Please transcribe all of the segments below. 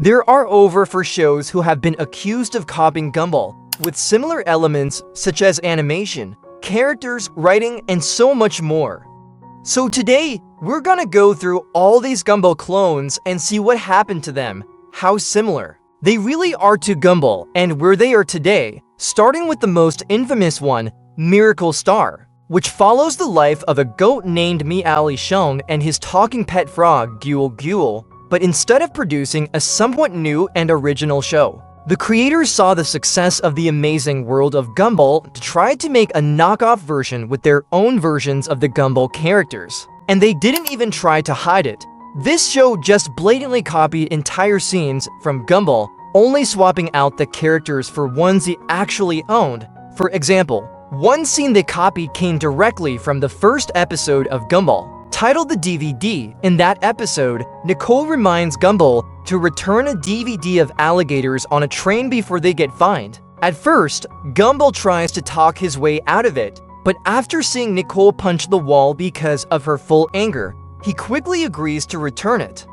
There are over for shows who have been accused of copying Gumball, with similar elements such as animation, characters, writing, and so much more. So today, we're gonna go through all these Gumball clones and see what happened to them, how similar they really are to Gumball, and where they are today, starting with the most infamous one, Miracle Star, which follows the life of a goat named Meow Sheng and his talking pet frog, Guel Guel, but instead of producing a somewhat new and original show. The creators saw the success of the Amazing World of Gumball to try to make a knockoff version with their own versions of the Gumball characters. And they didn't even try to hide it. This show just blatantly copied entire scenes from Gumball, only swapping out the characters for ones they actually owned. For example, one scene they copied came directly from the first episode of Gumball. Titled the DVD, in that episode, Nicole reminds Gumball to return a DVD of alligators on a train before they get fined. At first, Gumball tries to talk his way out of it, but after seeing Nicole punch the wall because of her full anger, he quickly agrees to return it.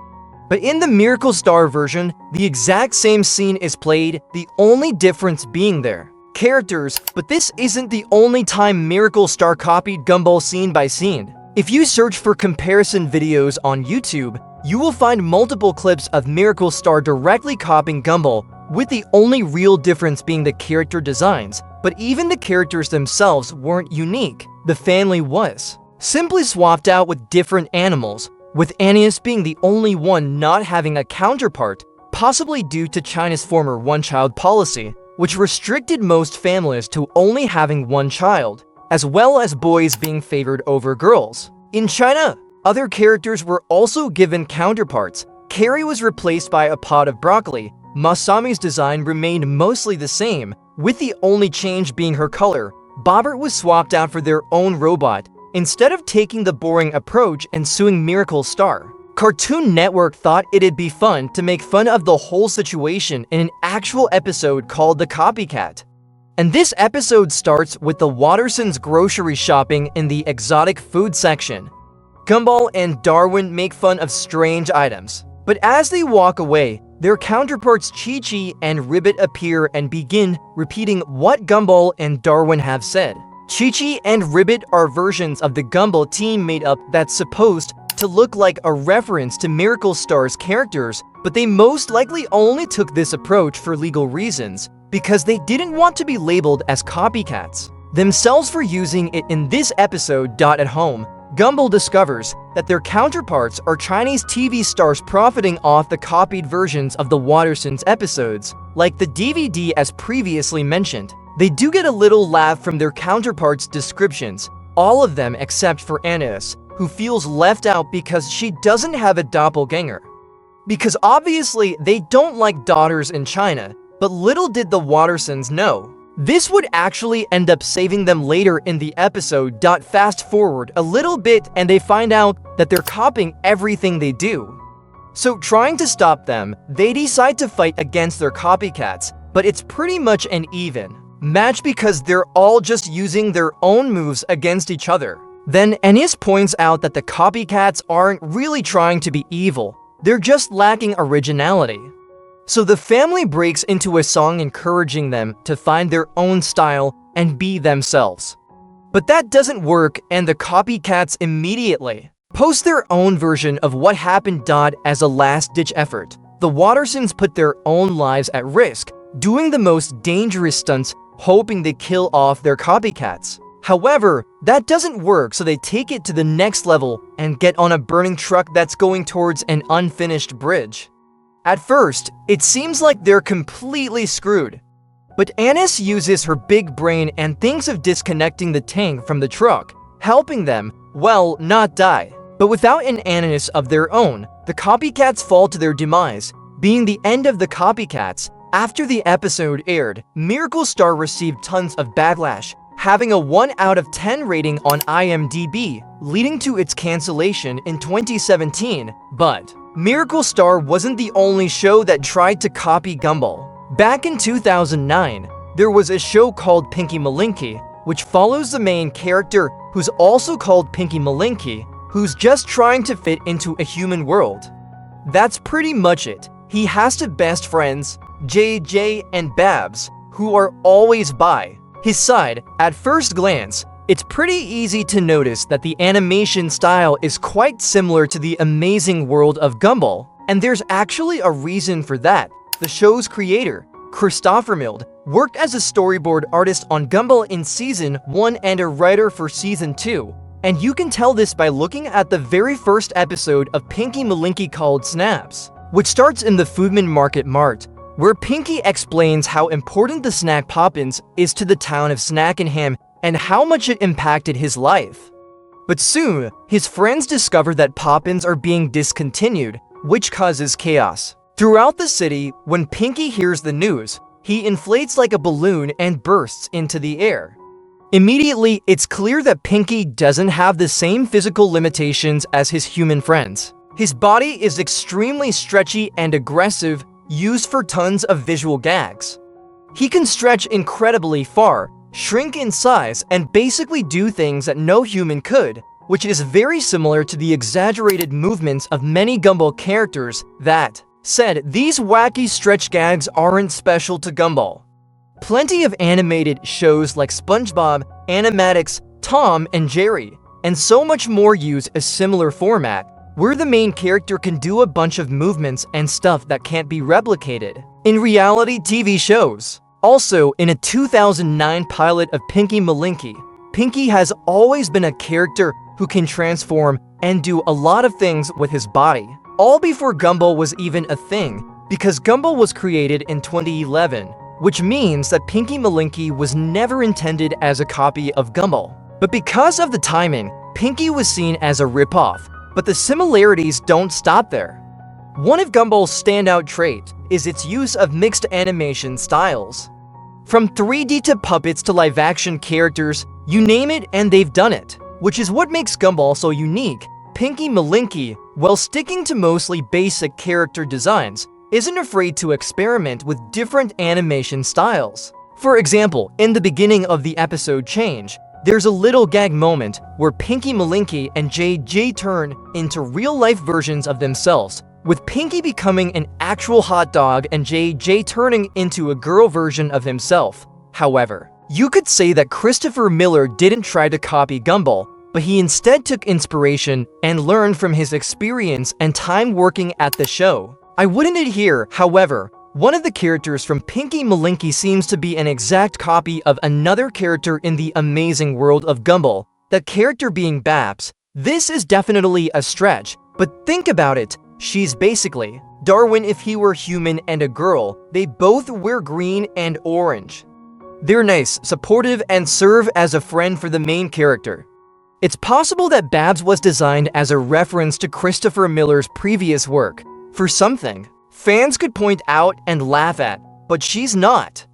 But in the Miracle Star version, the exact same scene is played, the only difference being their characters, but this isn't the only time Miracle Star copied Gumball scene by scene. If you search for comparison videos on YouTube, you will find multiple clips of Miracle Star directly copying Gumball, with the only real difference being the character designs, but even the characters themselves weren't unique, the family was. Simply swapped out with different animals, with Annius being the only one not having a counterpart, possibly due to China's former one-child policy, which restricted most families to only having one child, as well as boys being favored over girls. In China, other characters were also given counterparts. Carrie was replaced by a pot of broccoli. Masami's design remained mostly the same, with the only change being her color. Bobbert was swapped out for their own robot, instead of taking the boring approach and suing Miracle Star. Cartoon Network thought it'd be fun to make fun of the whole situation in an actual episode called The Copycat. And this episode starts with the Wattersons grocery shopping in the exotic food section. Gumball and Darwin make fun of strange items, but as they walk away, their counterparts Chi-Chi and Ribbit appear and begin repeating what Gumball and Darwin have said. Chi-Chi and Ribbit are versions of the Gumball team made up that's supposed to look like a reference to Miracle Star's characters, but they most likely only took this approach for legal reasons, because they didn't want to be labeled as copycats themselves for using it in this episode. At home, Gumball discovers that their counterparts are Chinese TV stars profiting off the copied versions of the Wattersons episodes, like the DVD as previously mentioned. They do get a little laugh from their counterparts' descriptions, all of them except for Annius, who feels left out because she doesn't have a doppelganger. Because obviously they don't like daughters in China, but little did the Wattersons know this would actually end up saving them later in the episode. Fast forward a little bit and they find out that they're copying everything they do. So trying to stop them, they decide to fight against their copycats, but it's pretty much an even match because they're all just using their own moves against each other. Then Annius points out that the copycats aren't really trying to be evil, they're just lacking originality. So the family breaks into a song encouraging them to find their own style and be themselves. But that doesn't work, and the copycats immediately post their own version of what happened. As a last-ditch effort, the Wattersons put their own lives at risk, doing the most dangerous stunts, hoping they kill off their copycats. However, that doesn't work, so they take it to the next level and get on a burning truck that's going towards an unfinished bridge. At first, it seems like they're completely screwed. But Annius uses her big brain and thinks of disconnecting the tank from the truck, helping them, well, not die. But without an Annius of their own, the copycats fall to their demise, being the end of the copycats. After the episode aired, Miracle Star received tons of backlash, having a 1 out of 10 rating on IMDb, leading to its cancellation in 2017. But Miracle Star wasn't the only show that tried to copy Gumball. Back in 2009, there was a show called Pinky Malinky, which follows the main character who's also called Pinky Malinky, who's just trying to fit into a human world. That's pretty much it. he has two best friends, JJ and Babs, who are always by his side. At first glance, it's pretty easy to notice that the animation style is quite similar to the Amazing World of Gumball, and there's actually a reason for that. The show's creator, Christopher Mild, worked as a storyboard artist on Gumball in Season 1 and a writer for Season 2, and you can tell this by looking at the very first episode of Pinky Malinky called Snaps, which starts in the Foodman Market Mart, where Pinky explains how important the snack Poppins is to the town of Snackenham and how much it impacted his life. But soon, his friends discover that Poppins are being discontinued, which causes chaos throughout the city. When Pinky hears the news, he inflates like a balloon and bursts into the air. Immediately, it's clear that Pinky doesn't have the same physical limitations as his human friends. His body is extremely stretchy and aggressive, used for tons of visual gags. He can stretch incredibly far, shrink in size, and basically do things that no human could, which is very similar to the exaggerated movements of many Gumball characters. That said, these wacky stretch gags aren't special to Gumball. Plenty of animated shows like SpongeBob, Animatics, Tom and Jerry, and so much more use a similar format, where the main character can do a bunch of movements and stuff that can't be replicated in reality TV shows. Also, in a 2009 pilot of Pinky Malinky, Pinky has always been a character who can transform and do a lot of things with his body, all before Gumball was even a thing, because Gumball was created in 2011, which means that Pinky Malinky was never intended as a copy of Gumball. But because of the timing, Pinky was seen as a ripoff, but the similarities don't stop there. One of Gumball's standout traits is its use of mixed animation styles. From 3D to puppets to live-action characters, you name it and they've done it, which is what makes Gumball so unique. Pinky Malinky, while sticking to mostly basic character designs, isn't afraid to experiment with different animation styles. For example, in the beginning of the episode Change, there's a little gag moment where Pinky Malinky and JJ turn into real-life versions of themselves, with Pinky becoming an actual hot dog and JJ turning into a girl version of himself. However, you could say that Christopher Miller didn't try to copy Gumball, but he instead took inspiration and learned from his experience and time working at the show. I wouldn't adhere, however. One of the characters from Pinky Malinky seems to be an exact copy of another character in the Amazing World of Gumball, that character being Babs. This is definitely a stretch, but think about it. She's basically Darwin if he were human and a girl. They both wear green and orange. They're nice, supportive, and serve as a friend for the main character. It's possible that Babs was designed as a reference to Christopher Miller's previous work, for something fans could point out and laugh at, but she's not.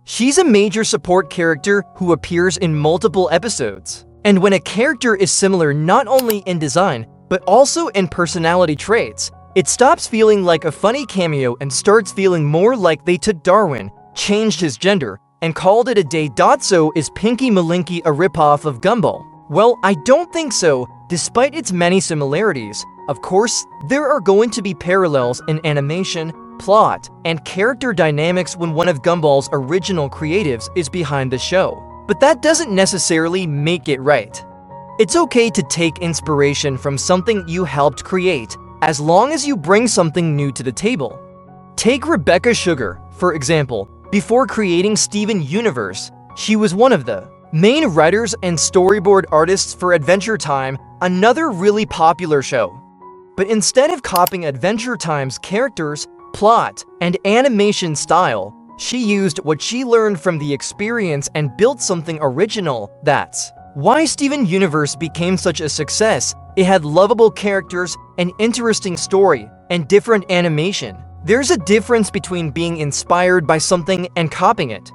She's a major support character who appears in multiple episodes. And when a character is similar not only in design, but also in personality traits, it stops feeling like a funny cameo and starts feeling more like they took Darwin, changed his gender, and called it a day. So is Pinky Malinky a ripoff of Gumball? Well, I don't think so, despite its many similarities. Of course, there are going to be parallels in animation, plot, and character dynamics when one of Gumball's original creatives is behind the show. But that doesn't necessarily make it right. It's okay to take inspiration from something you helped create, as long as you bring something new to the table. Take Rebecca Sugar, for example. Before creating Steven Universe, she was one of the main writers and storyboard artists for Adventure Time, another really popular show. But instead of copying Adventure Time's characters, plot, and animation style, she used what she learned from the experience and built something original. That's why Steven Universe became such a success. It had lovable characters, an interesting story, and different animation. There's a difference between being inspired by something and copying it.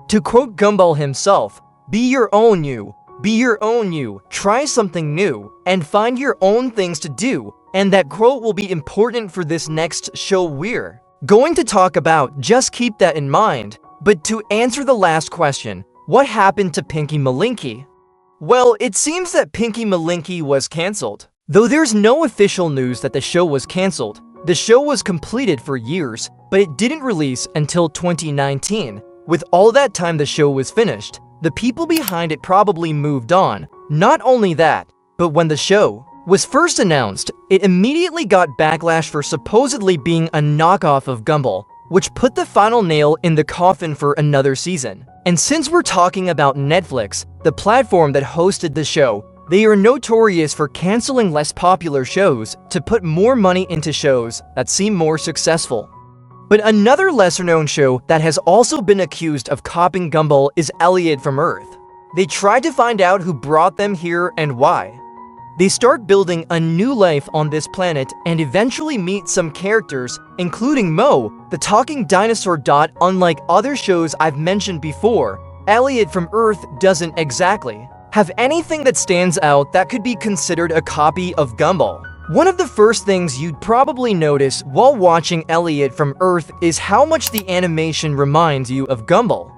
To quote Gumball himself, "Be your own you, be your own you, try something new, and find your own things to do." And that quote will be important for this next show we're going to talk about. Just keep that in mind. But to answer the last question, what happened to Pinky Malinky? Well, it seems that Pinky Malinky was cancelled. Though there's no official news that the show was cancelled, The show was completed for years, but it didn't release until 2019. With all that time the show was finished, the people behind it probably moved on. Not only that, but when the show was first announced, it immediately got backlash for supposedly being a knockoff of Gumball, which put the final nail in the coffin for another season. And since we're talking about Netflix, the platform that hosted the show, they are notorious for canceling less popular shows to put more money into shows that seem more successful. But another lesser-known show that has also been accused of copying Gumball is Elliot from Earth. They tried to find out who brought them here and why. They start building a new life on this planet and eventually meet some characters, including Mo, the talking dinosaur. Unlike other shows I've mentioned before, Elliot from Earth doesn't exactly have anything that stands out that could be considered a copy of Gumball. One of the first things you'd probably notice while watching Elliot from Earth is how much the animation reminds you of Gumball.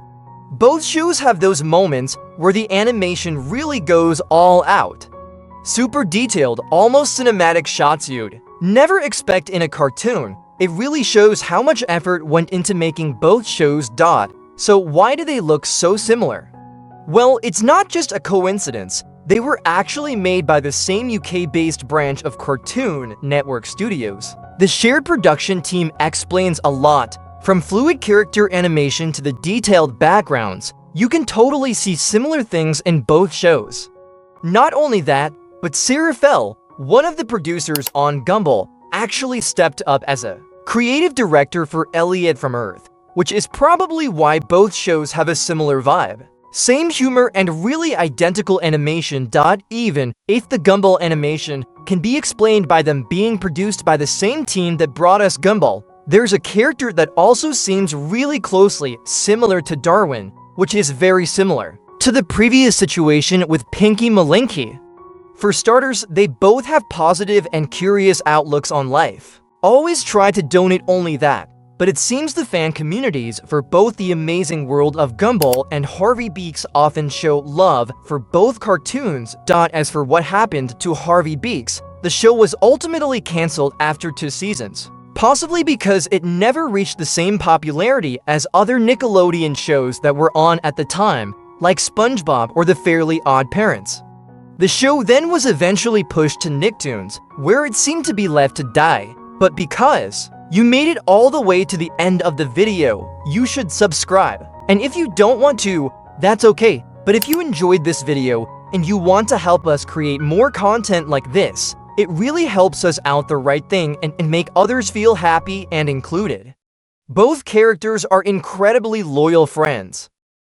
Both shows have those moments where the animation really goes all out. Super detailed, almost cinematic shots you'd never expect in a cartoon. It really shows how much effort went into making both shows. So why do they look so similar? Well, it's not just a coincidence. They were actually made by the same UK-based branch of Cartoon Network Studios. The shared production team explains a lot, from fluid character animation to the detailed backgrounds. You can totally see similar things in both shows. Not only that, but Sarah Fell, one of the producers on Gumball, actually stepped up as a creative director for Elliot from Earth, which is probably why both shows have a similar vibe. Same humor and really identical animation. Even if the Gumball animation can be explained by them being produced by the same team that brought us Gumball, there's a character that also seems really closely similar to Darwin, which is very similar to the previous situation with Pinky Malinky. For starters, they both have positive and curious outlooks on life. Always try to donate only that. But it seems the fan communities for both The Amazing World of Gumball and Harvey Beaks often show love for both cartoons. As for what happened to Harvey Beaks, the show was ultimately cancelled after 2 seasons, possibly because it never reached the same popularity as other Nickelodeon shows that were on at the time, like SpongeBob or The Fairly Odd Parents. The show then was eventually pushed to Nicktoons, where it seemed to be left to die. But because you made it all the way to the end of the video, you should subscribe. And if you don't want to, that's okay. But if you enjoyed this video and you want to help us create more content like this, it really helps us out the right thing and make others feel happy and included. Both characters are incredibly loyal friends.